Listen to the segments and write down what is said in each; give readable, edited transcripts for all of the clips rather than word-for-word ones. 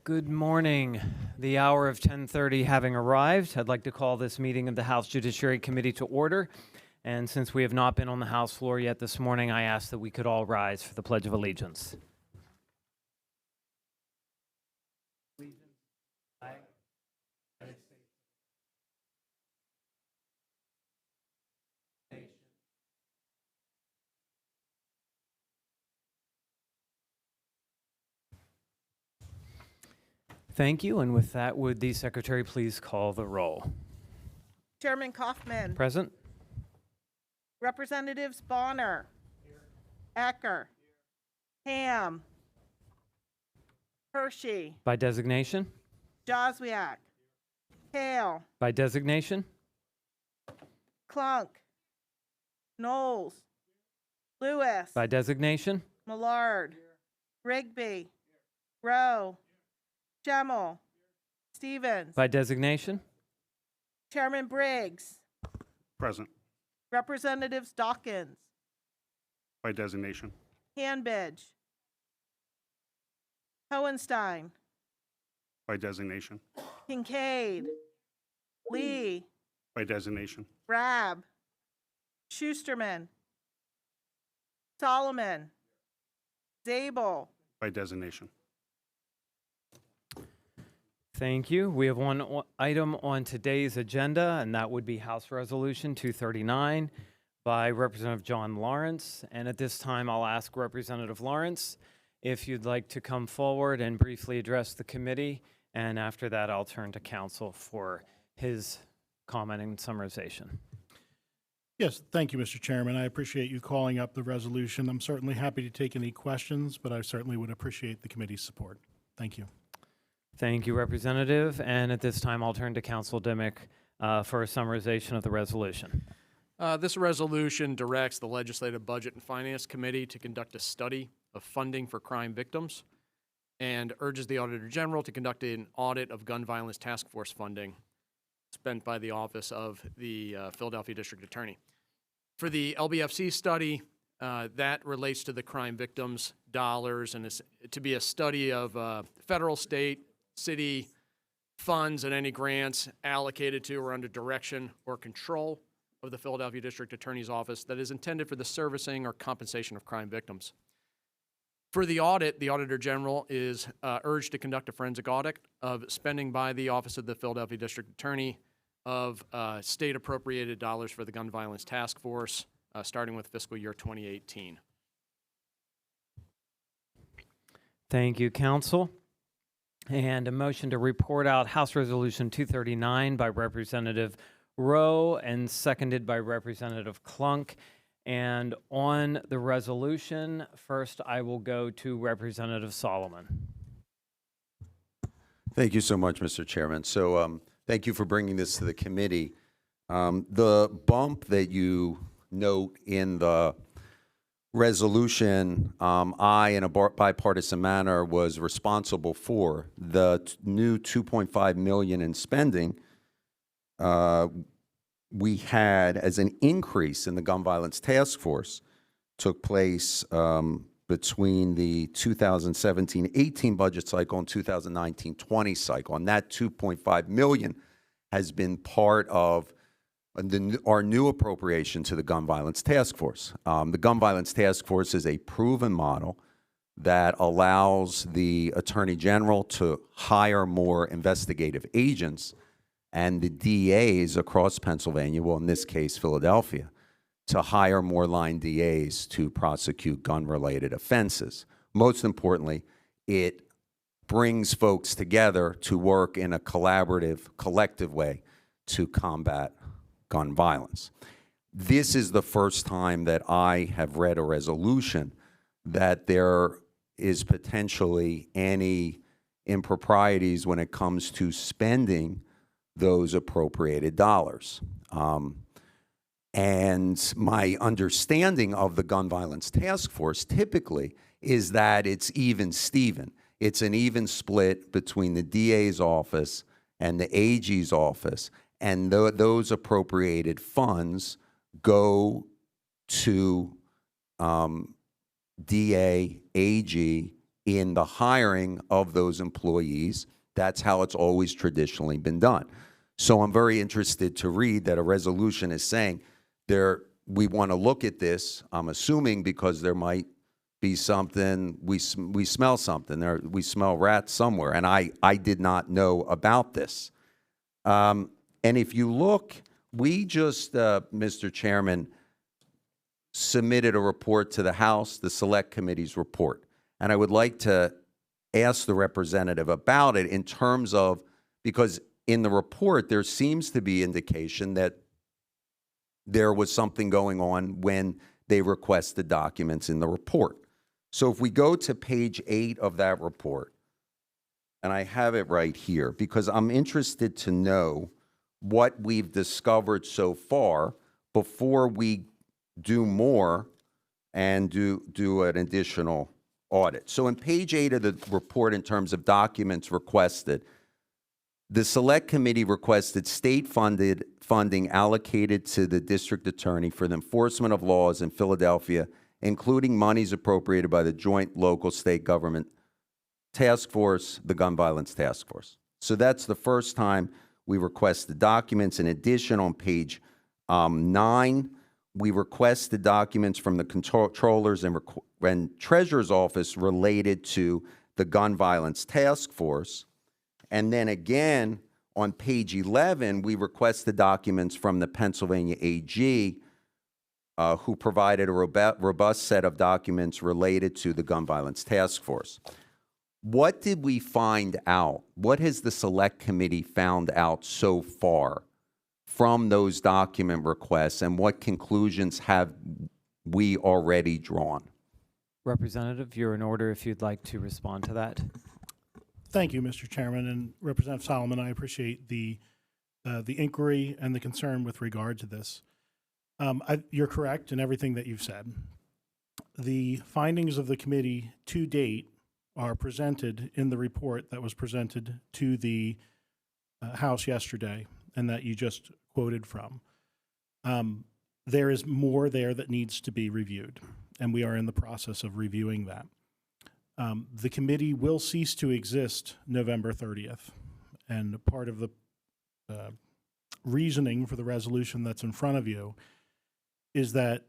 Good morning. The hour of 10:30 having arrived, I'd like to call this meeting of the House Judiciary Committee to order. And since we have not been on the House floor yet this morning, I ask that we could all rise for the Pledge of Allegiance. Thank you. And with that, would the Secretary please call the roll? Chairman Kaufman. Present? Representatives Bonner. Acker. Ham. Hershey. By designation? Joswiak. Hale. By designation? Clunk. Knowles. Lewis. By designation? Millard. Rigby. Rowe. Schemmel. Stevens. By designation? Chairman Briggs. Present. Representatives Dawkins. By designation. Hanbidge. Hohenstein. By designation. Kincaid. Lee. By designation. Rabb. Schusterman. Solomon. Zabel. By designation. Thank you. We have one item on today's agenda, and that would be House Resolution 239 by Representative John Lawrence. And at this time, I'll ask Representative Lawrence if you'd like to come forward and briefly address the committee. And after that, I'll turn to counsel for his comment and summarization. Yes, thank you, Mr. Chairman. I appreciate you calling up the resolution. I'm certainly happy to take any questions, but I certainly would appreciate the committee's support. Thank you. Thank you, Representative. And at this time, I'll turn to Counsel Dimick for a summarization of the resolution. This resolution directs the Legislative Budget and Finance Committee to conduct a study of funding for crime victims and urges the Auditor General to conduct an audit of gun violence task force funding spent by the Office of the Philadelphia District Attorney. For the LBFC study, that relates to the crime victims' dollars and is to be a study of federal, state, city funds and any grants allocated to or under direction or control of the Philadelphia District Attorney's Office that is intended for the servicing or compensation of crime victims. For the audit, the Auditor General is urged to conduct a forensic audit of spending by the Office of the Philadelphia District Attorney of state appropriated dollars for the Gun Violence Task Force, starting with fiscal year 2018. Thank you, Counsel. And a motion to report out House Resolution 239 by Representative Rowe and seconded by Representative Clunk. And on the resolution, first I will go to Representative Solomon. Thank you so much, Mr. Chairman. So thank you for bringing this to the committee. The bump that you note in the resolution, I, in a bipartisan manner, was responsible for. The new $2.5 million in spending we had as an increase in the gun violence task force took place between the 2017-18 budget cycle and 2019-20 cycle. And that $2.5 million has been part of our new appropriation to the Gun Violence Task Force. The Gun Violence Task Force is a proven model that allows the Attorney General to hire more investigative agents and the DAs across Pennsylvania, well, in this case, Philadelphia, to hire more line DAs to prosecute gun-related offenses. Most importantly, it brings folks together to work in a collaborative, collective way to combat gun violence. This is the first time that I have read a resolution that there is potentially any improprieties when it comes to spending those appropriated dollars. And my understanding of the Gun Violence Task Force typically is that it's even-steven. It's an even split between the DA's office and the AG's office, and those appropriated funds go to DA, AG, in the hiring of those employees. That's how it's always traditionally been done. So I'm very interested to read that a resolution is saying we want to look at this, I'm assuming because there might be something, we smell something, we smell rats somewhere, and I did not know about this. And if you look, we just, Mr. Chairman, submitted a report to the House, the Select Committee's report. And I would like to ask the representative about it in terms of, because in the report, there seems to be indication that there was something going on when they requested documents in the report. So if we go to page 8 of that report, and I have it right here, because I'm interested to know what we've discovered so far before we do more and do an additional audit. So in page 8 of the report, in terms of documents requested, the Select Committee requested state-funded funding allocated to the district attorney for the enforcement of laws in Philadelphia, including monies appropriated by the Joint Local State Government Task Force, the Gun Violence Task Force. So that's the first time we requested documents. In addition, on page 9, we requested documents from the controllers and treasurer's office related to the Gun Violence Task Force. And then again, on page 11, we requested documents from the Pennsylvania AG, who provided a robust set of documents related to the Gun Violence Task Force. What did we find out? What has the Select Committee found out so far from those document requests, and what conclusions have we already drawn? Representative, you're in order if you'd like to respond to that. Thank you, Mr. Chairman, and Representative Solomon. I appreciate the inquiry and the concern with regard to this. You're correct in everything that you've said. The findings of the committee to date are presented in the report that was presented to the House yesterday and that you just quoted from. There is more there that needs to be reviewed, and we are in the process of reviewing that. The committee will cease to exist November 30th, and part of the reasoning for the resolution that's in front of you is that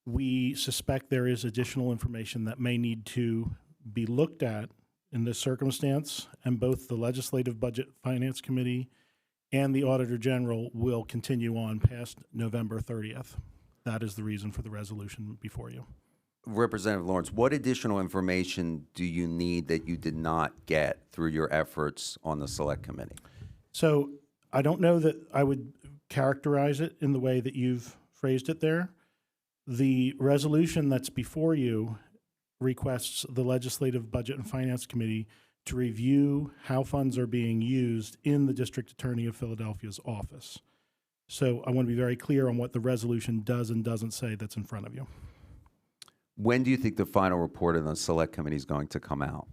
we suspect there is additional information that may need to be looked at in this circumstance, and both the Legislative Budget Finance Committee and the Auditor General will continue on past November 30th. That is the reason for the resolution before you. Representative Lawrence, what additional information do you need that you did not get through your efforts on the Select Committee? So I don't know that I would characterize it in the way that you've phrased it there. The resolution that's before you requests the Legislative Budget and Finance Committee to review how funds are being used in the District Attorney of Philadelphia's office. So I want to be very clear on what the resolution does and doesn't say that's in front of you. When do you think the final report of the Select Committee is going to come out?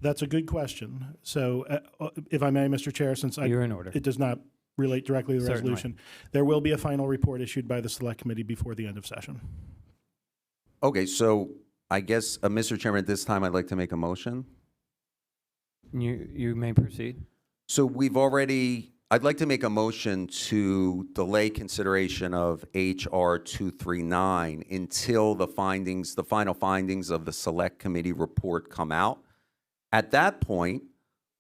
That's a good question. So if I may, Mr. Chair, since You're in order. it does not relate directly to the Certainly. resolution, there will be a final report issued by the Select Committee before the end of session. Okay, so I guess, Mr. Chairman, at this time, I'd like to make a motion. You may proceed. So I'd like to make a motion to delay consideration of HR 239 until the final findings of the Select Committee report come out. At that point,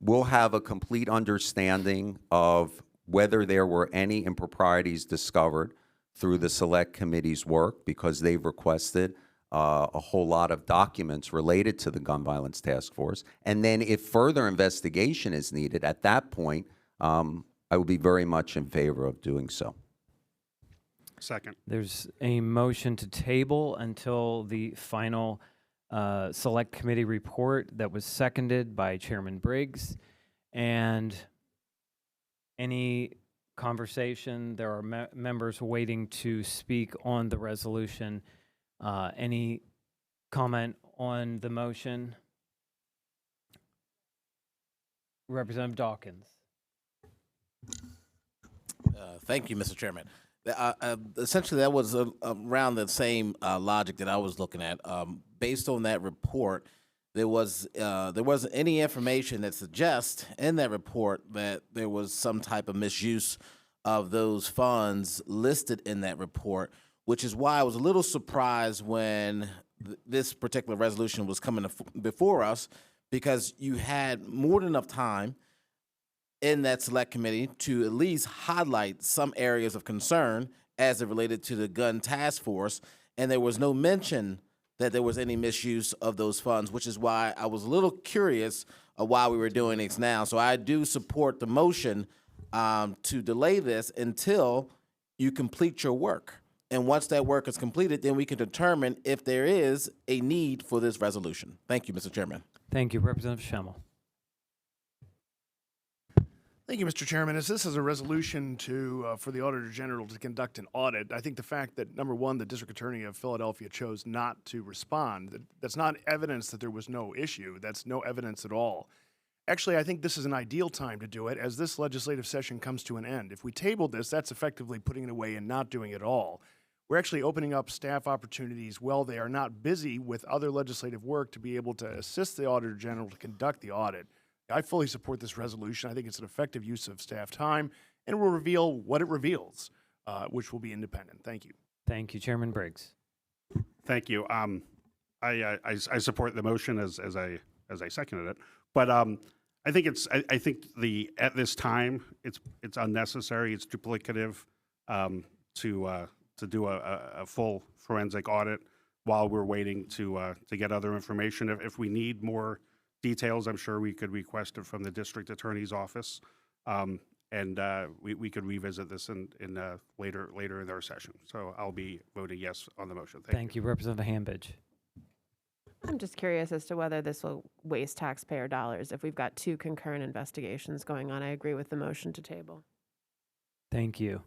we'll have a complete understanding of whether there were any improprieties discovered through the Select Committee's work, because they've requested a whole lot of documents related to the Gun Violence Task Force. And then if further investigation is needed, at that point, I would be very much in favor of doing so. Second. There's a motion to table until the final Select Committee report that was seconded by Chairman Briggs. And any conversation, there are members waiting to speak on the resolution. Any comment on the motion? Representative Dawkins. Thank you, Mr. Chairman. Essentially, that was around the same logic that I was looking at. Based on that report, there wasn't any information that suggests in that report that there was some type of misuse of those funds listed in that report, which is why I was a little surprised when this particular resolution was coming before us, because you had more than enough time in that select committee to at least highlight some areas of concern as it related to the gun task force, and there was no mention that there was any misuse of those funds, which is why I was a little curious of why we were doing this now. So I do support the motion to delay this until you complete your work. And once that work is completed, then we can determine if there is a need for this resolution. Thank you, Mr. Chairman. Thank you, Representative Schemmel. Thank you, Mr. Chairman. As this is a resolution for the Auditor General to conduct an audit, I think the fact that, number one, the District Attorney of Philadelphia chose not to respond, that's not evidence that there was no issue. That's no evidence at all. Actually, I think this is an ideal time to do it as this legislative session comes to an end. If we table this, that's effectively putting it away and not doing it at all. We're actually opening up staff opportunities while they are not busy with other legislative work to be able to assist the Auditor General to conduct the audit. I fully support this resolution. I think it's an effective use of staff time and will reveal what it reveals, which will be independent. Thank you. Thank you, Chairman Briggs. Thank you. I support the motion as I seconded it, but I think at this time it's unnecessary. It's duplicative to do a full forensic audit while we're waiting to get other information. If we need more details, I'm sure we could request it from the District Attorney's office, and we could revisit this in later in our session. So I'll be voting yes on the motion. Thank you, Representative Hambidge. I'm just curious as to whether this will waste taxpayer dollars if we've got two concurrent investigations going on. I agree with the motion to table. Thank you.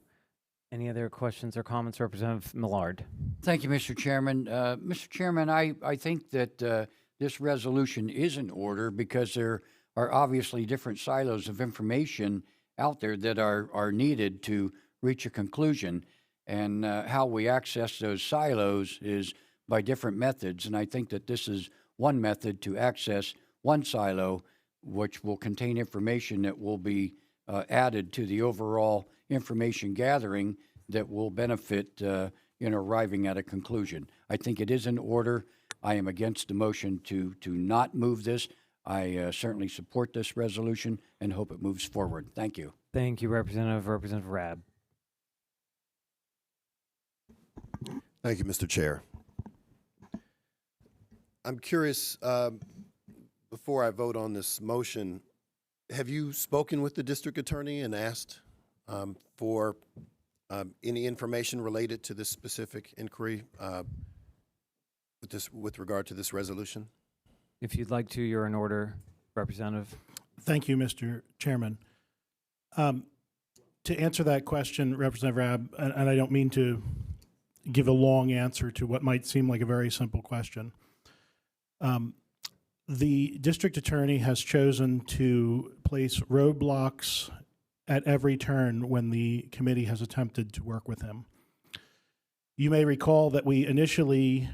Any other questions or comments, Representative Millard? Thank you, Mr. Chairman. Mr. Chairman, I think that this resolution is in order because there are obviously different silos of information out there that are needed to reach a conclusion. And how we access those silos is by different methods. And I think that this is one method to access one silo, which will contain information that will be added to the overall information gathering that will benefit in arriving at a conclusion. I think it is in order. I am against the motion to not move this. I certainly support this resolution and hope it moves forward. Thank you. Thank you, Representative Rabb. Thank you, Mr. Chair. I'm curious, before I vote on this motion, have you spoken with the district attorney and asked for any information related to this specific inquiry with regard to this resolution? If you'd like to, you're in order, Representative. Thank you, Mr. Chairman. To answer that question, Representative Rabb, and I don't mean to give a long answer to what might seem like a very simple question. The district attorney has chosen to place roadblocks at every turn when the committee has attempted to work with him. You may recall that we initially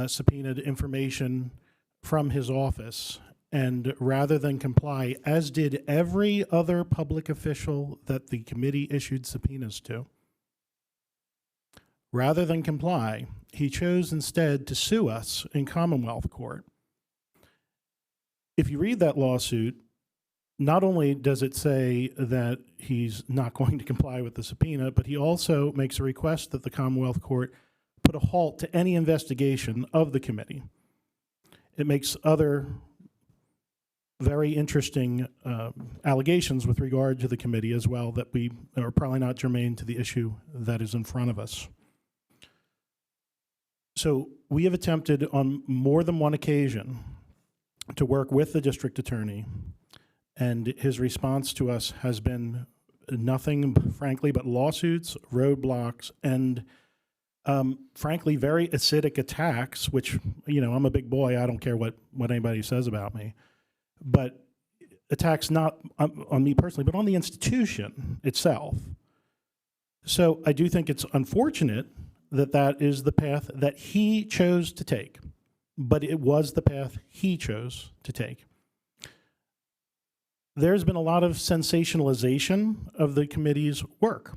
subpoenaed information from his office, and rather than comply, as did every other public official that the committee issued subpoenas to, rather than comply, he chose instead to sue us in Commonwealth Court. If you read that lawsuit, not only does it say that he's not going to comply with the subpoena, but he also makes a request that the Commonwealth Court put a halt to any investigation of the committee. It makes other very interesting allegations with regard to the committee as well that we are probably not germane to the issue that is in front of us. So we have attempted on more than one occasion to work with the district attorney, and his response to us has been nothing, frankly, but lawsuits, roadblocks, and frankly, very acidic attacks, which, you know, I'm a big boy. I don't care what anybody says about me. But attacks not on me personally, but on the institution itself. So I do think it's unfortunate that that is the path that he chose to take. but it was the path he chose to take. There's been a lot of sensationalization of the committee's work.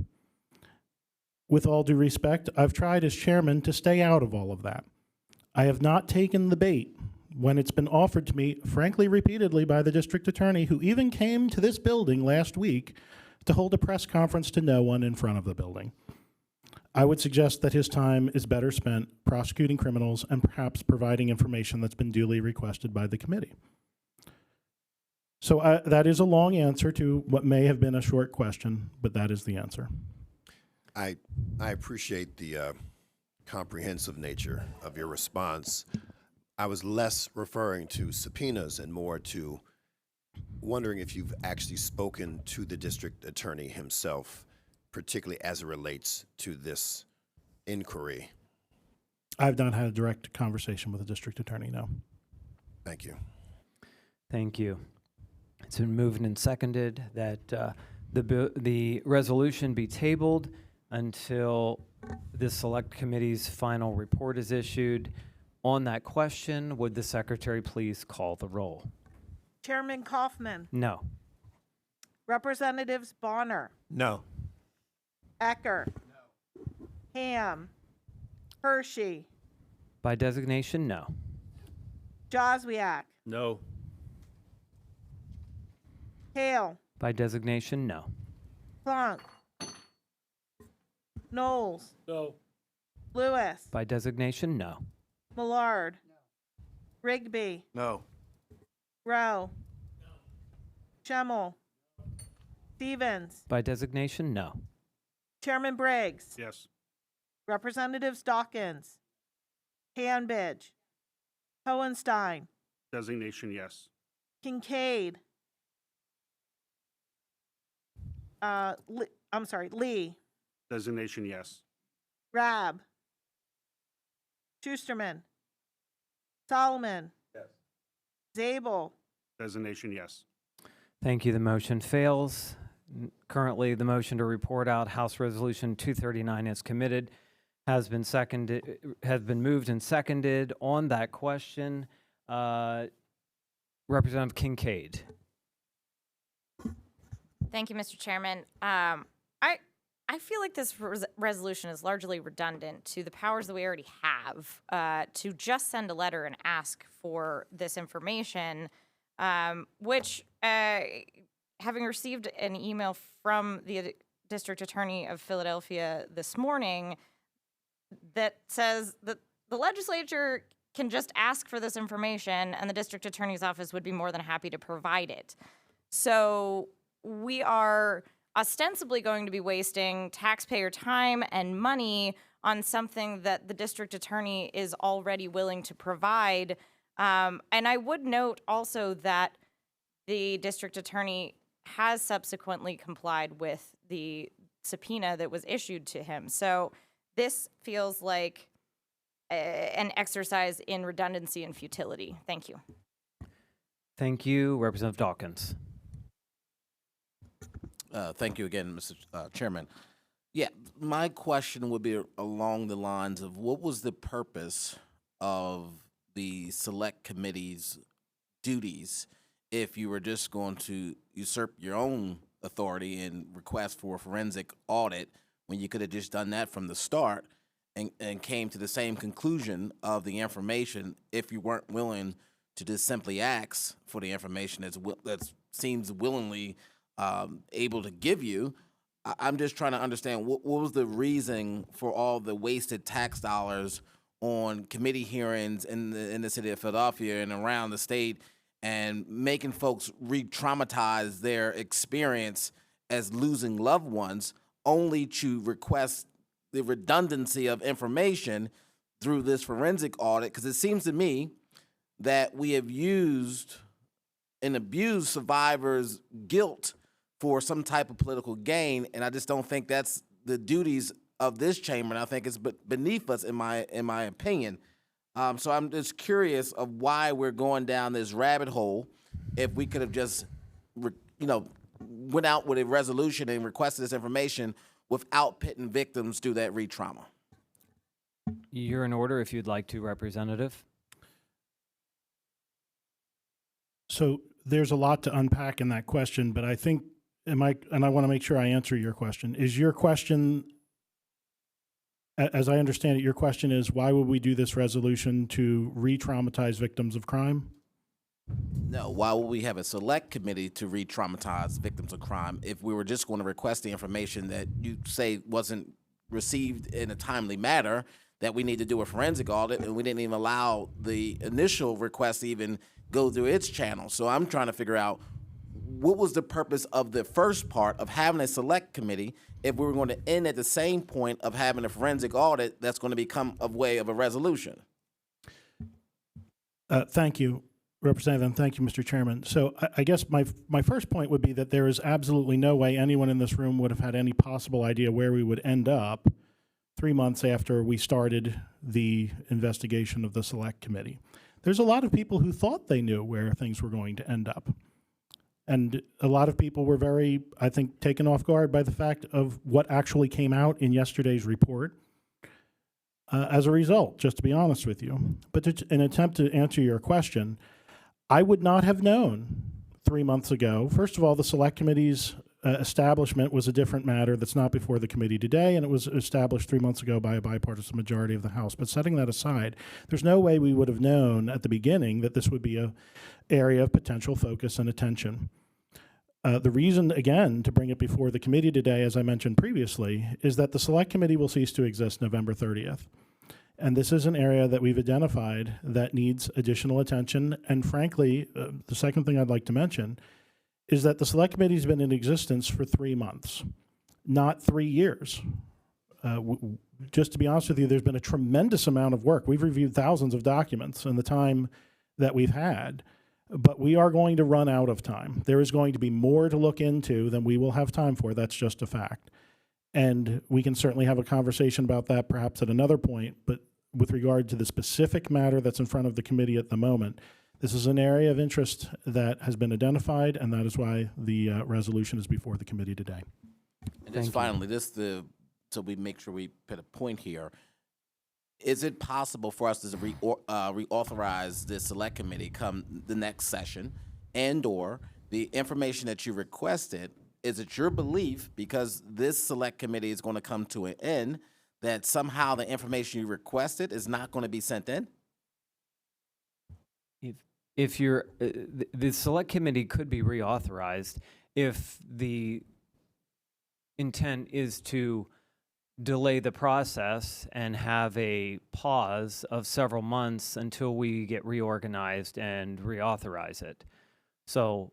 With all due respect, I've tried as chairman to stay out of all of that. I have not taken the bait when it's been offered to me, frankly, repeatedly by the district attorney, who even came to this building last week to hold a press conference to no one in front of the building. I would suggest that his time is better spent prosecuting criminals and perhaps providing information that's been duly requested by the committee. So that is a long answer to what may have been a short question, but that is the answer. I appreciate the comprehensive nature of your response. I was less referring to subpoenas and more to wondering if you've actually spoken to the district attorney himself, particularly as it relates to this inquiry. I've not had a direct conversation with the district attorney, no. Thank you. Thank you. It's been moved and seconded that the resolution be tabled until the select committee's final report is issued. On that question, would the secretary please call the roll? Chairman Kaufman, No. Representatives Bonner, No. Ecker, Ham, Hershey, By designation, no. Joswiak, No. Hale, By designation, no. Plunk, Knowles, No. Lewis, By designation, no. Millard, Rigby, No. Rowe, Schemmel, Stevens, By designation, no. Chairman Briggs, Yes. Representatives Dawkins, Hanbidge, Hohenstein, Designation, yes. Kincaid, Lee, Designation, yes. Rab, Schusterman, Solomon, Zabel, Designation, yes. Thank you. The motion fails. Currently, the motion to report out House Resolution 239 as committed has been moved and seconded. On that question, Representative Kincaid. Thank you, Mr. Chairman. I feel like this resolution is largely redundant to the powers that we already have to just send a letter and ask for this information, which, having received an email from the District Attorney of Philadelphia this morning that says that the legislature can just ask for this information and the District Attorney's Office would be more than happy to provide it. So we are ostensibly going to be wasting taxpayer time and money on something that the district attorney is already willing to provide. And I would note also that the district attorney has subsequently complied with the subpoena that was issued to him. So this feels like an exercise in redundancy and futility. Thank you. Thank you. Representative Dawkins. Thank you again, Mr. Chairman. Yeah, my question would be along the lines of what was the purpose of the select committee's duties if you were just going to usurp your own authority and request for a forensic audit when you could have just done that from the start and came to the same conclusion of the information if you weren't willing to just simply ask for the information that seems willingly able to give you. I'm just trying to understand what was the reason for all the wasted tax dollars on committee hearings in the city of Philadelphia and around the state and making folks re-traumatize their experience as losing loved ones only to request the redundancy of information through this forensic audit? Because it seems to me that we have used and abused survivors' guilt for some type of political gain, and I just don't think that's the duties of this chamber, and I think it's beneath us, in my opinion. So I'm just curious of why we're going down this rabbit hole if we could have just, went out with a resolution and requested this information without pitting victims through that re-trauma. You're in order if you'd like to, Representative. So there's a lot to unpack in that question, but I think, and I want to make sure I answer your question. Is your question, as I understand it, your question is, why would we do this resolution to re-traumatize victims of crime? No, why would we have a select committee to re-traumatize victims of crime if we were just going to request the information that you say wasn't received in a timely manner, that we need to do a forensic audit, and we didn't even allow the initial request to even go through its channel? So I'm trying to figure out, what was the purpose of the first part of having a select committee if we were going to end at the same point of having a forensic audit that's going to become a way of a resolution? Thank you, Representative, and thank you, Mr. Chairman. So I guess my first point would be that there is absolutely no way anyone in this room would have had any possible idea where we would end up 3 months after we started the investigation of the Select Committee. There's a lot of people who thought they knew where things were going to end up. And a lot of people were very, I think, taken off guard by the fact of what actually came out in yesterday's report as a result, just to be honest with you. But in an attempt to answer your question, I would not have known 3 months ago. First of all, the Select Committee's establishment was a different matter that's not before the committee today, and it was established 3 months ago by a bipartisan majority of the House. But setting that aside, there's no way we would have known at the beginning that this would be an area of potential focus and attention. The reason, again, to bring it before the committee today, as I mentioned previously, is that the Select Committee will cease to exist November 30th. And this is an area that we've identified that needs additional attention. And frankly, the second thing I'd like to mention is that the Select Committee has been in existence for 3 months, not 3 years. Just to be honest with you, there's been a tremendous amount of work. We've reviewed thousands of documents in the time that we've had, but we are going to run out of time. There is going to be more to look into than we will have time for. That's just a fact. And we can certainly have a conversation about that perhaps at another point, but with regard to the specific matter that's in front of the committee at the moment, this is an area of interest that has been identified, and that is why the resolution is before the committee today. And just finally, so we make sure we put a point here, is it possible for us to reauthorize this select committee come the next session, and/or the information that you requested? Is it your belief, because this select committee is going to come to an end, that somehow the information you requested is not going to be sent in? If you're, the select committee could be reauthorized if the intent is to delay the process and have a pause of several months until we get reorganized and reauthorize it. So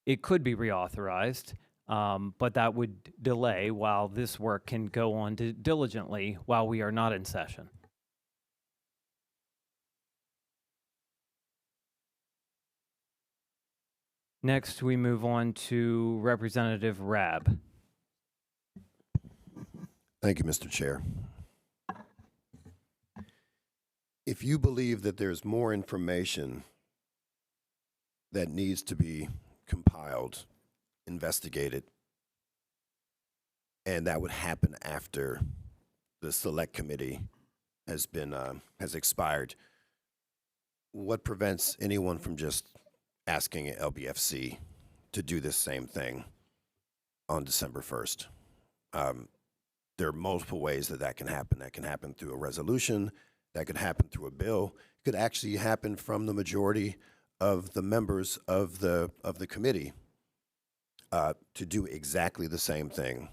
it could be reauthorized, but that would delay while this work can go on diligently while we are not in session. Next, we move on to Representative Rabb. Thank you, Mr. Chair. If you believe that there's more information that needs to be compiled, investigated, and that would happen after the select committee has been has expired, what prevents anyone from just asking LBFC to do this same thing on December 1st? There are multiple ways that can happen. That can happen through a resolution. That could happen through a bill. It could actually happen from the majority of the members of the committee to do exactly the same thing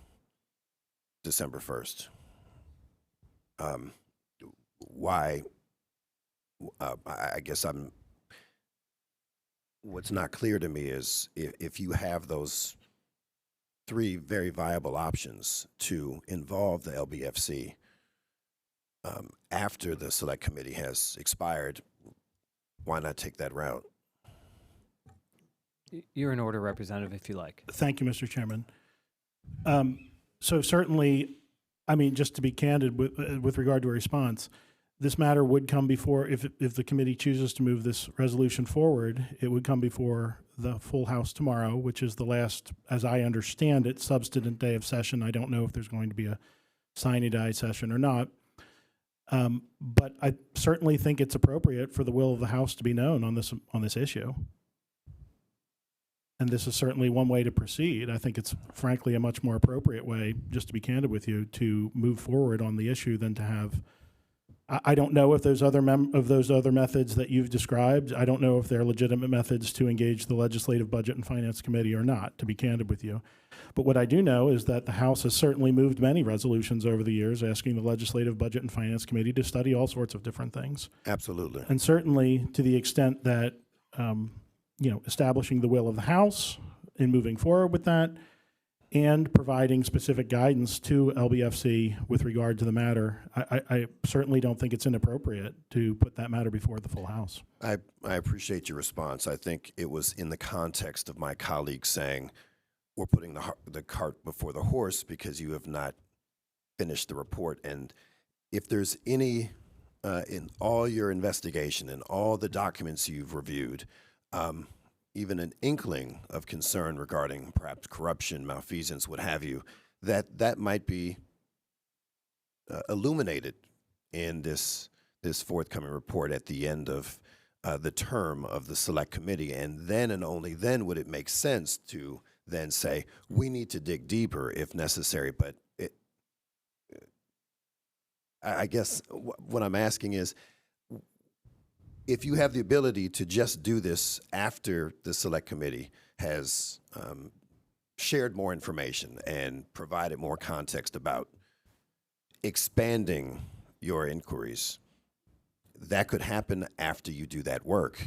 December 1st. Why? I guess what's not clear to me is if you have those 3 very viable options to involve the LBFC after the select committee has expired, why not take that route? You're in order, Representative, if you like. Thank you, Mr. Chairman. So certainly, I mean, just to be candid with regard to a response, this matter would come before, if the committee chooses to move this resolution forward, it would come before the full House tomorrow, which is the last, as I understand it, substantive day of session. I don't know if there's going to be a sine die session or not. But I certainly think it's appropriate for the will of the House to be known on this issue. and this is certainly one way to proceed. I think it's frankly a much more appropriate way, just to be candid with you, to move forward on the issue than to have. I don't know if those other methods that you've described, I don't know if they're legitimate methods to engage the Legislative Budget and Finance Committee or not, to be candid with you. But what I do know is that the House has certainly moved many resolutions over the years asking the Legislative Budget and Finance Committee to study all sorts of different things. Absolutely. And certainly to the extent that, establishing the will of the House in moving forward with that and providing specific guidance to LBFC with regard to the matter, I certainly don't think it's inappropriate to put that matter before the full House. I appreciate your response. I think it was in the context of my colleagues saying, we're putting the cart before the horse because you have not finished the report. And if there's any, in all your investigation and all the documents you've reviewed, even an inkling of concern regarding perhaps corruption, malfeasance, what have you, that might be illuminated in this forthcoming report at the end of the term of the Select Committee. And then and only then would it make sense to then say, we need to dig deeper if necessary. But I guess what I'm asking is, if you have the ability to just do this after the Select Committee has shared more information and provided more context about expanding your inquiries, that could happen after you do that work,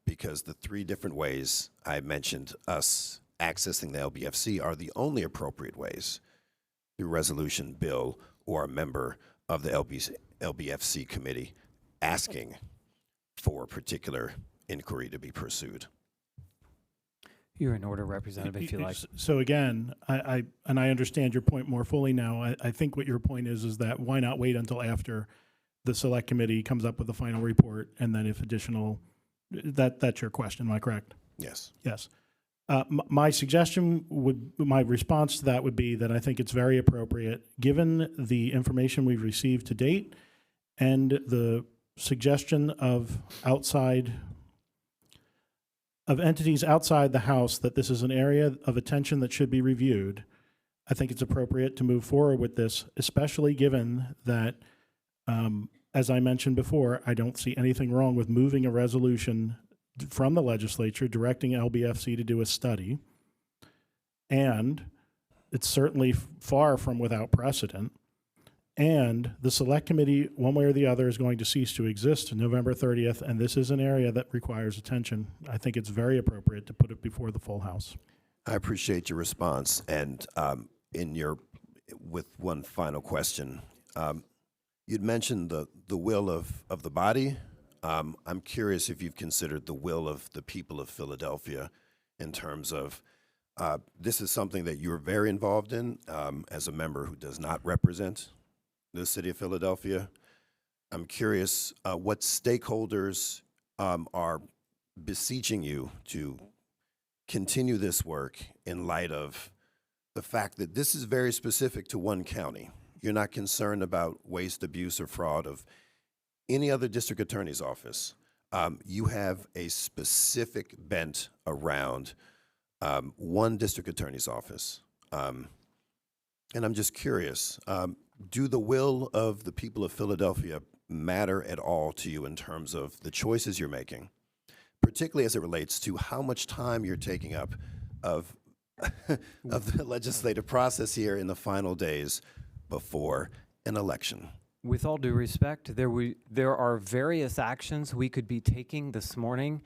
because the three different ways I mentioned us accessing the LBFC are the only appropriate ways: through resolution, bill, or a member of the LBFC committee asking for a particular inquiry to be pursued. You're in order, Representative, if you like. So again, I understand your point more fully now. I think what your point is that why not wait until after the Select Committee comes up with the final report, and then if additional, that's your question, am I correct? Yes. Yes. My response to that would be that I think it's very appropriate, given the information we've received to date and the suggestion of entities outside the House that this is an area of attention that should be reviewed. I think it's appropriate to move forward with this, especially given that, as I mentioned before, I don't see anything wrong with moving a resolution from the legislature directing LBFC to do a study. And it's certainly far from without precedent. And the Select Committee, one way or the other, is going to cease to exist November 30th, and this is an area that requires attention. I think it's very appropriate to put it before the full House. I appreciate your response. And with one final question, you'd mentioned the will of the body. I'm curious if you've considered the will of the people of Philadelphia in terms of this is something that you're very involved in as a member who does not represent the city of Philadelphia. I'm curious what stakeholders are beseeching you to continue this work in light of the fact that this is very specific to one county. You're not concerned about waste, abuse, or fraud of any other district attorney's office. You have a specific bent around one district attorney's office. And I'm just curious, do the will of the people of Philadelphia matter at all to you in terms of the choices you're making, particularly as it relates to how much time you're taking up of the legislative process here in the final days before an election? With all due respect, there are various actions we could be taking this morning.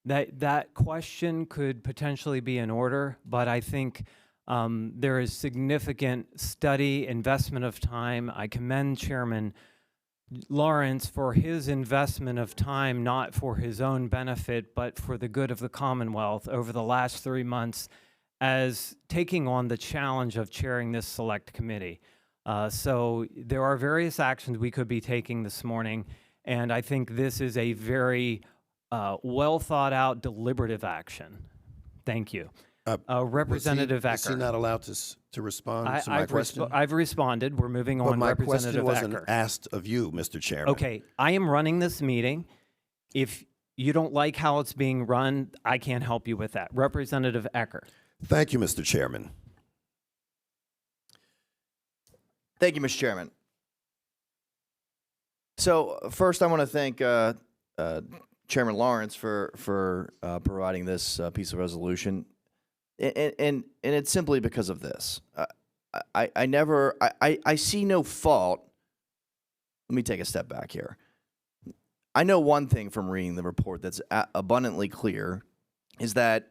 That question could potentially be in order, but I think there is significant study, investment of time. I commend Chairman Lawrence for his investment of time, not for his own benefit, but for the good of the Commonwealth over the last 3 months as taking on the challenge of chairing this select committee. So there are various actions we could be taking this morning, and I think this is a very well thought out, deliberative action. Thank you. Representative Ecker. Is he not allowed to respond to my question? I've responded. We're moving on. But my Representative question wasn't Ecker. asked of you, Mr. Chairman. Okay, I am running this meeting. If you don't like how it's being run, I can't help you with that. Representative Ecker. Thank you, Mr. Chairman. Thank you, Mr. Chairman. So first, I want to thank Chairman Lawrence for providing this piece of resolution, and it's simply because of this. I see no fault. Let me take a step back here. I know one thing from reading the report that's abundantly clear is that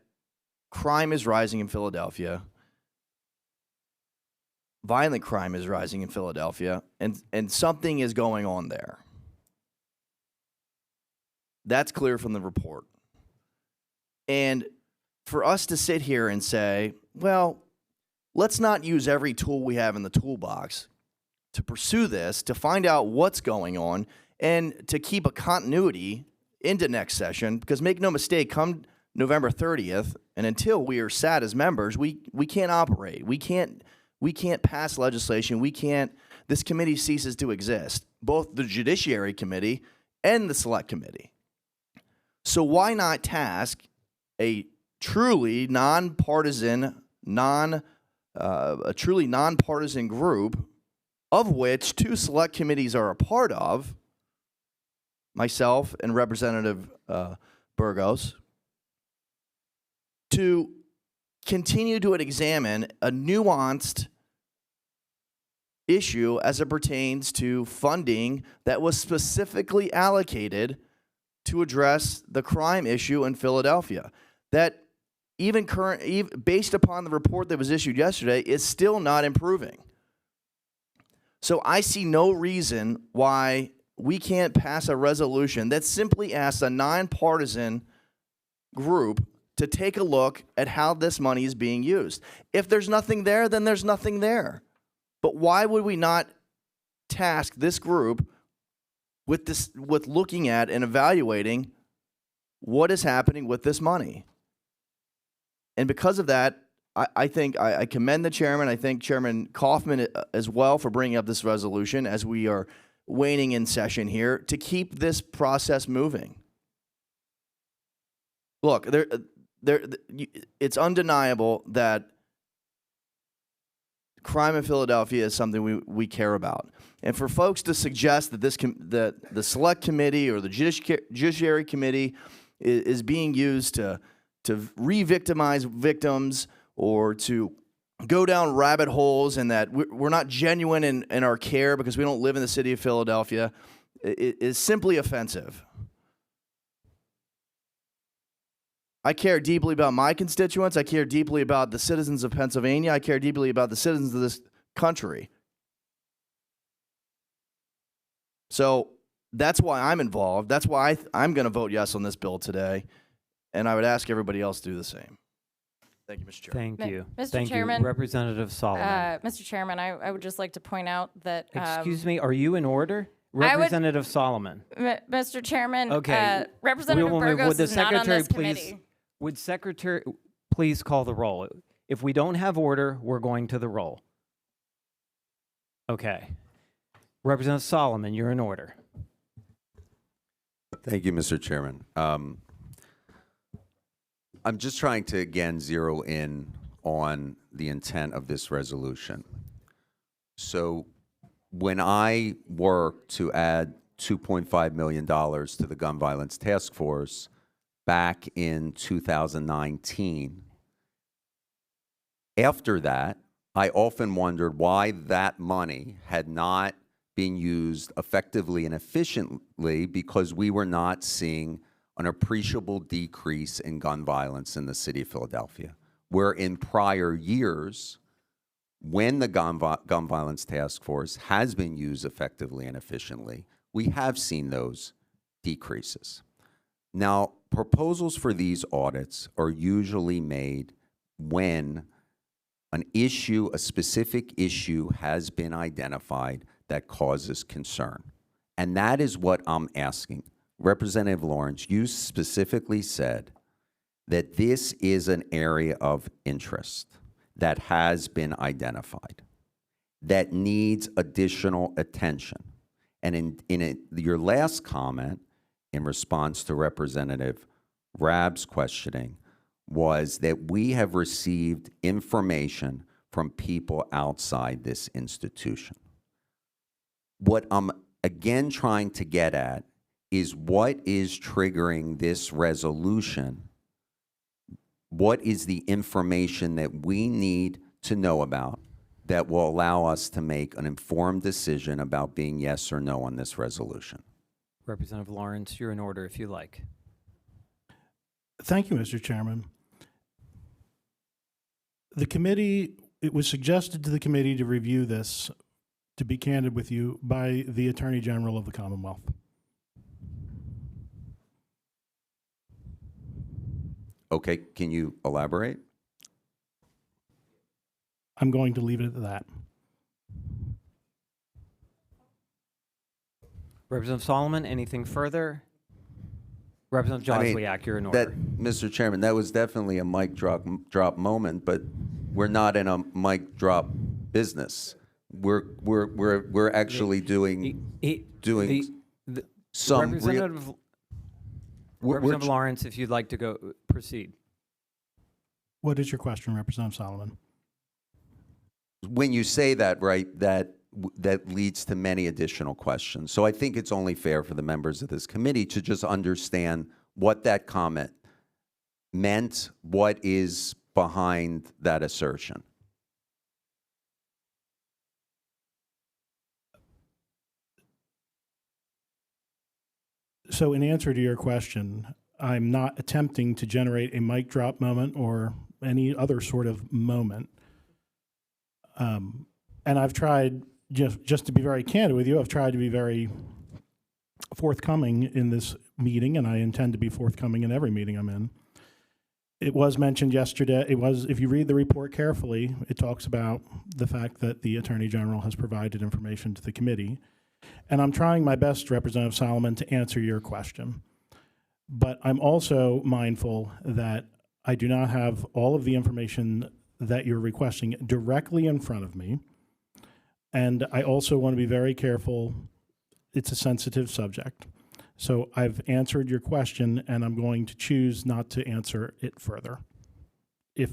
crime is rising in Philadelphia. Violent crime is rising in Philadelphia, and something is going on there. That's clear from the report. And for us to sit here and say, well, let's not use every tool we have in the toolbox to pursue this, to find out what's going on, and to keep a continuity into next session, because make no mistake, come November 30th, and until we are sat as members, we can't operate. We can't pass legislation. This committee ceases to exist, both the Judiciary Committee and the Select Committee. So why not task a truly nonpartisan group, of which two select committees are a part of, myself and Representative Burgos, to continue to examine a nuanced issue as it pertains to funding that was specifically allocated to address the crime issue in Philadelphia, that even based upon the report that was issued yesterday, is still not improving. So I see no reason why we can't pass a resolution that simply asks a nonpartisan group to take a look at how this money is being used. If there's nothing there, then there's nothing there. But why would we not task this group with looking at and evaluating what is happening with this money? And because of that, I think I commend the chairman. I thank Chairman Kaufman as well for bringing up this resolution as we are waning in session here to keep this process moving. Look, it's undeniable that crime in Philadelphia is something we care about. And for folks to suggest that that the Select Committee or the Judiciary Committee is being used to re-victimize victims or to go down rabbit holes, and that we're not genuine in our care because we don't live in the city of Philadelphia, is simply offensive. I care deeply about my constituents. I care deeply about the citizens of Pennsylvania. I care deeply about the citizens of this country. So that's why I'm involved. That's why I'm going to vote yes on this bill today. And I would ask everybody else to do the same. Thank you, Mr. Chairman. Thank you. Mr. Thank Chairman, you. Representative Solomon. Mr. Chairman, I would just like to point out that. Excuse me, are you in order? Representative Solomon. Mr. Chairman, Okay. Representative Burgos Would the is not on secretary this please? committee. Would secretary please call the roll? If we don't have order, we're going to the roll. Okay. Representative Solomon, you're in order. Thank you, Mr. Chairman. I'm just trying to, again, zero in on the intent of this resolution. So when I worked to add $2.5 million to the Gun Violence Task Force back in 2019, after that, I often wondered why that money had not been used effectively and efficiently, because we were not seeing an appreciable decrease in gun violence in the city of Philadelphia, where in prior years, when the gun violence task force has been used effectively and efficiently, we have seen those decreases. Now, proposals for these audits are usually made when an issue, a specific issue, has been identified that causes concern. And that is what I'm asking. Representative Lawrence, you specifically said that this is an area of interest that has been identified, that needs additional attention. And in your last comment, in response to Representative Rabb's questioning was that we have received information from people outside this institution. What I'm again trying to get at is what is triggering this resolution. What is the information that we need to know about that will allow us to make an informed decision about being yes or no on this resolution? Representative Lawrence, you're in order if you like. Thank you, Mr. Chairman. The committee, it was suggested to the committee to review this, to be candid with you, by the Attorney General of the Commonwealth. Okay, can you elaborate? I'm going to leave it at that. Representative Solomon, anything further? Representative I mean, Joswiak, you're in order. Mr. Chairman, that was definitely a mic drop moment, but we're not in a mic drop business. We're actually doing some Representative Lawrence, if you'd like to go proceed. What is your question, Representative Solomon? When you say that, right, that leads to many additional questions. So I think it's only fair for the members of this committee to just understand what that comment meant, what is behind that assertion. So in answer to your question, I'm not attempting to generate a mic drop moment or any other sort of moment. And I've tried, just to be very candid with you, I've tried to be very forthcoming in this meeting, and I intend to be forthcoming in every meeting I'm in. It was mentioned yesterday, if you read the report carefully, it talks about the fact that the Attorney General has provided information to the committee. And I'm trying my best, Representative Solomon, to answer your question. But I'm also mindful that I do not have all of the information that you're requesting directly in front of me. And I also want to be very careful. It's a sensitive subject. So I've answered your question, and I'm going to choose not to answer it further, if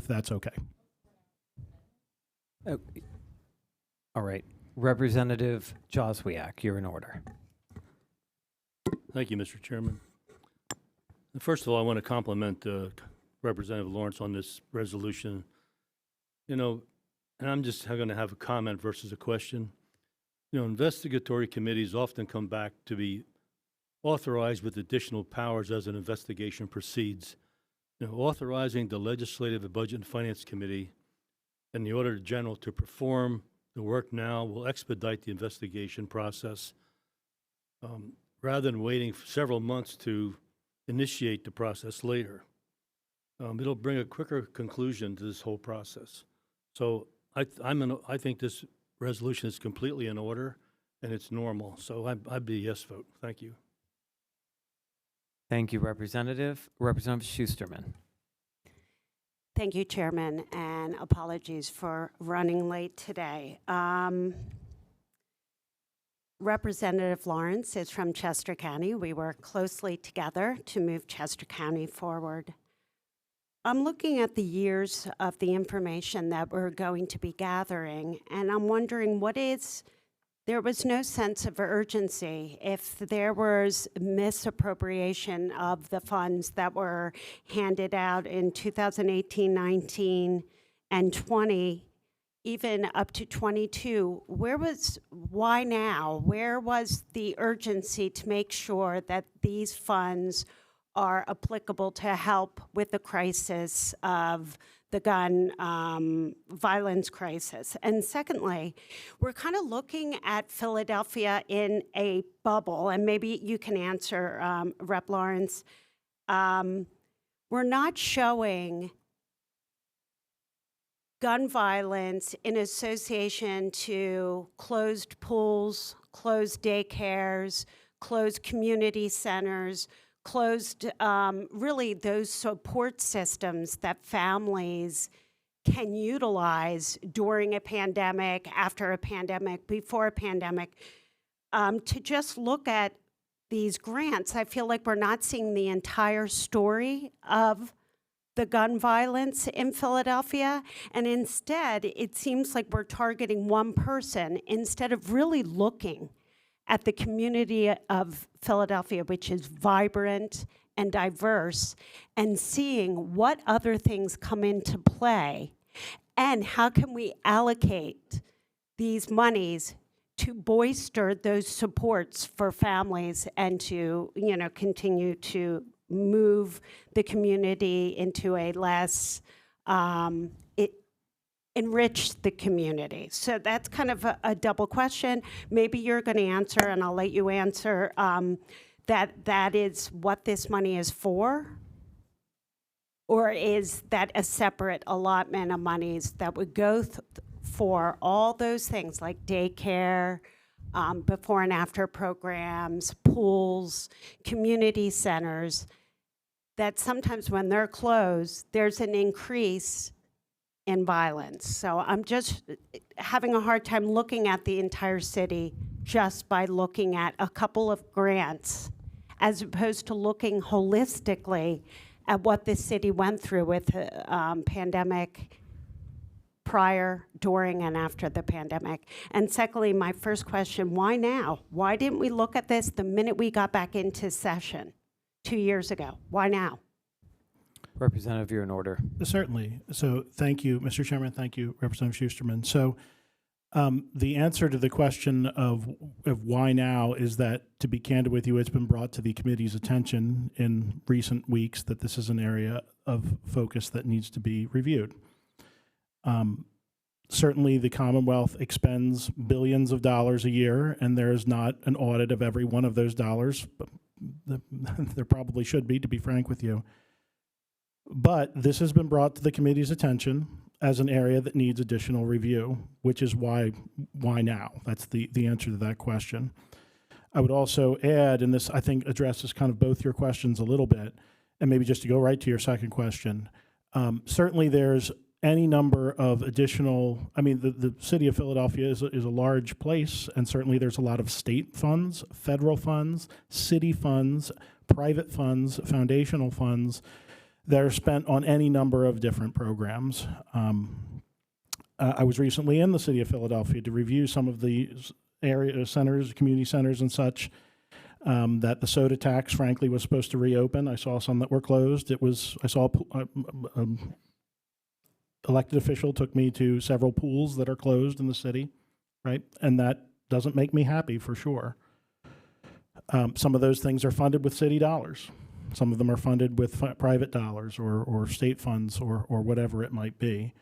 that's okay. All right. Representative Joswiak, you're in order. Thank you, Mr. Chairman. First of all, I want to compliment Representative Lawrence on this resolution. You know, and I'm just going to have a comment versus a question. You know, investigatory committees often come back to be authorized with additional powers as an investigation proceeds. You know, authorizing the Legislative Budget and Finance Committee and the Auditor General to perform the work now will expedite the investigation process rather than waiting for several months to initiate the process later. It'll bring a quicker conclusion to this whole process. So I think this resolution is completely in order and it's normal. So I'd be a yes vote. Thank you. Thank you, Representative. Representative Schusterman. Thank you, Chairman, and apologies for running late today. Representative Lawrence is from Chester County. We work closely together to move Chester County forward. I'm looking at the years of the information that we're going to be gathering, and I'm wondering there was no sense of urgency if there was misappropriation of the funds that were handed out in 2018, 19, and 20, even up to 22. Why now? Where was the urgency to make sure that these funds are applicable to help with the crisis of the gun violence crisis? And secondly, we're kind of looking at Philadelphia in a bubble, and maybe you can answer, Rep. Lawrence. We're not showing gun violence in association to closed pools, closed daycares, closed community centers, closed, really those support systems that families can utilize during a pandemic, after a pandemic, before a pandemic, to just look at these grants, I feel like we're not seeing the entire story of the gun violence in Philadelphia. And instead, it seems like we're targeting one person instead of really looking at the community of Philadelphia, which is vibrant and diverse, and seeing what other things come into play and how can we allocate these monies to bolster those supports for families and to, continue to move the community into a less, enrich the community. So that's kind of a double question. Maybe you're going to answer, and I'll let you answer, that is what this money is for? Or is that a separate allotment of monies that would go for all those things like daycare, before and after programs, pools, community centers, that sometimes when they're closed, there's an increase in violence. So I'm just having a hard time looking at the entire city just by looking at a couple of grants, as opposed to looking holistically at what this city went through with the pandemic prior, during, and after the pandemic. And secondly, my first question, why now? Why didn't we look at this the minute we got back into session 2 years ago? Why now? Representative, you're in order. Certainly. So thank you, Mr. Chairman. Thank you, Representative Schusterman. So the answer to the question of why now is that, to be candid with you, it's been brought to the committee's attention in recent weeks that this is an area of focus that needs to be reviewed. Certainly, the Commonwealth expends billions of dollars a year, and there is not an audit of every one of those dollars. But there probably should be, to be frank with you. But this has been brought to the committee's attention as an area that needs additional review, which is why now? That's the answer to that question. I would also add, and this I think addresses kind of both your questions a little bit, and maybe just to go right to your second question, certainly there's any number of additional, the city of Philadelphia is a large place, and certainly there's a lot of state funds, federal funds, city funds, private funds, foundational funds that are spent on any number of different programs. I was recently in the city of Philadelphia to review some of the area centers, community centers and such, that the soda tax, frankly, was supposed to reopen. I saw some that were closed. I saw elected official took me to several pools that are closed in the city, right? And that doesn't make me happy, for sure. Some of those things are funded with city dollars. Some of them are funded with private dollars or state funds or whatever it might be.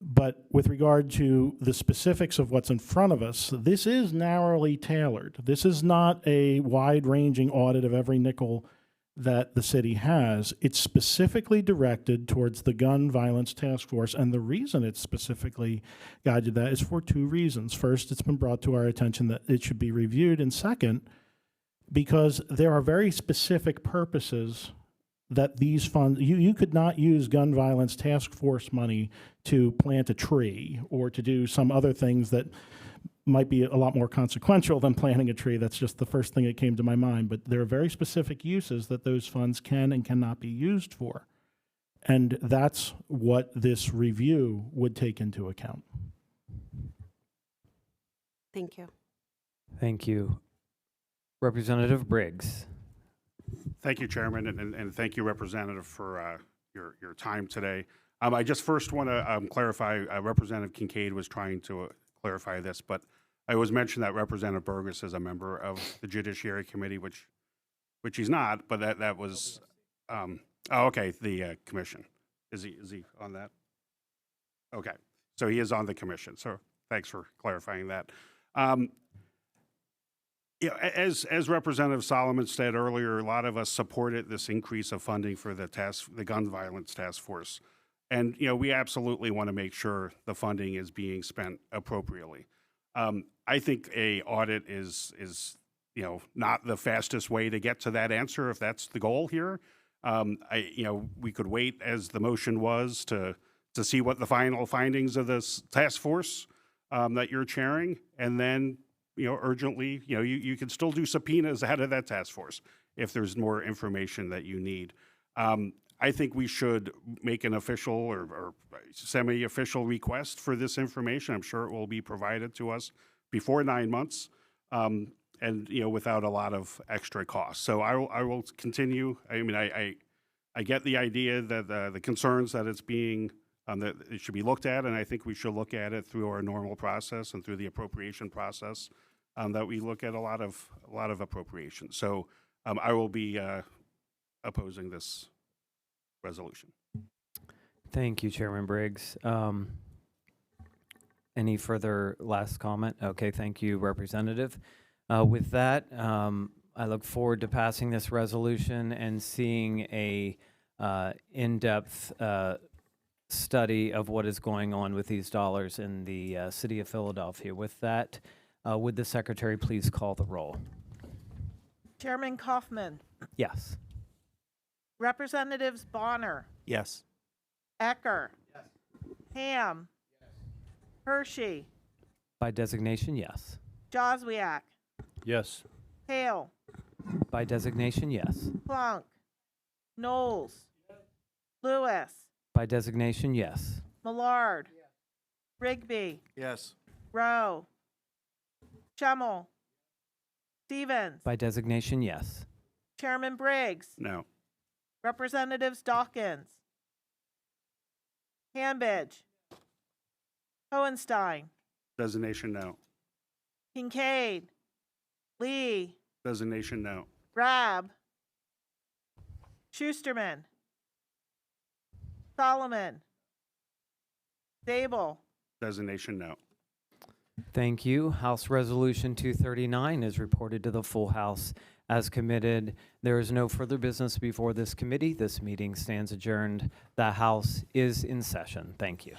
But with regard to the specifics of what's in front of us, this is narrowly tailored. This is not a wide-ranging audit of every nickel that the city has. It's specifically directed towards the Gun Violence Task Force, and the reason it's specifically guided that is for two reasons. First, it's been brought to our attention that it should be reviewed, and second, because there are very specific purposes that these funds, you could not use Gun Violence Task Force money to plant a tree or to do some other things that might be a lot more consequential than planting a tree. That's just the first thing that came to my mind. But there are very specific uses that those funds can and cannot be used for. And that's what this review would take into account. Thank you. Thank you. Representative Briggs. Thank you, Chairman, and thank you, Representative, for your time today. I just first want to clarify, Representative Kincaid was trying to clarify this, but I was mentioned that Representative Burgess is a member of the Judiciary Committee, which he's not, but that was, the commission. Is he on that? Okay, so he is on the commission, so thanks for clarifying that. As Representative Solomon said earlier, a lot of us supported this increase of funding for the Gun Violence Task Force. And, we absolutely want to make sure the funding is being spent appropriately. I think a audit is not the fastest way to get to that answer if that's the goal here. We could wait, as the motion was, to see what the final findings of this task force that you're chairing, and then urgently, you can still do subpoenas ahead of that task force if there's more information that you need. I think we should make an official or semi-official request for this information. I'm sure it will be provided to us before 9 months, and without a lot of extra costs. So I will continue. I mean, I get the idea that the concerns that it's being that it should be looked at, and I think we should look at it through our normal process and through the appropriation process. That we look at a lot of appropriations. So I will be opposing this resolution. Thank you, Chairman Briggs. Any further last comment? Okay, thank you, Representative. With that, I look forward to passing this resolution and seeing a in-depth study of what is going on with these dollars in the city of Philadelphia. With that, would the secretary please call the roll? Chairman Kaufman, Yes. Representatives Bonner, Yes. Ecker, Ham, Hershey, By designation, yes. Joswiak, Yes. Hale, By designation, yes. Plunk, Knowles, Lewis, By designation, yes. Millard, Rigby, Yes. Rowe, Schemmel, Stevens, By designation, yes. Chairman Briggs, No. Representatives Dawkins, Hambidge, Hohenstein, Designation, no. Kincaid, Lee, Designation, no. Rab, Schusterman, Solomon, Zabel, Designation, no. Thank you. House Resolution 239 is reported to the full House as committed. There is no further business before this committee. This meeting stands adjourned. The House is in session. Thank you.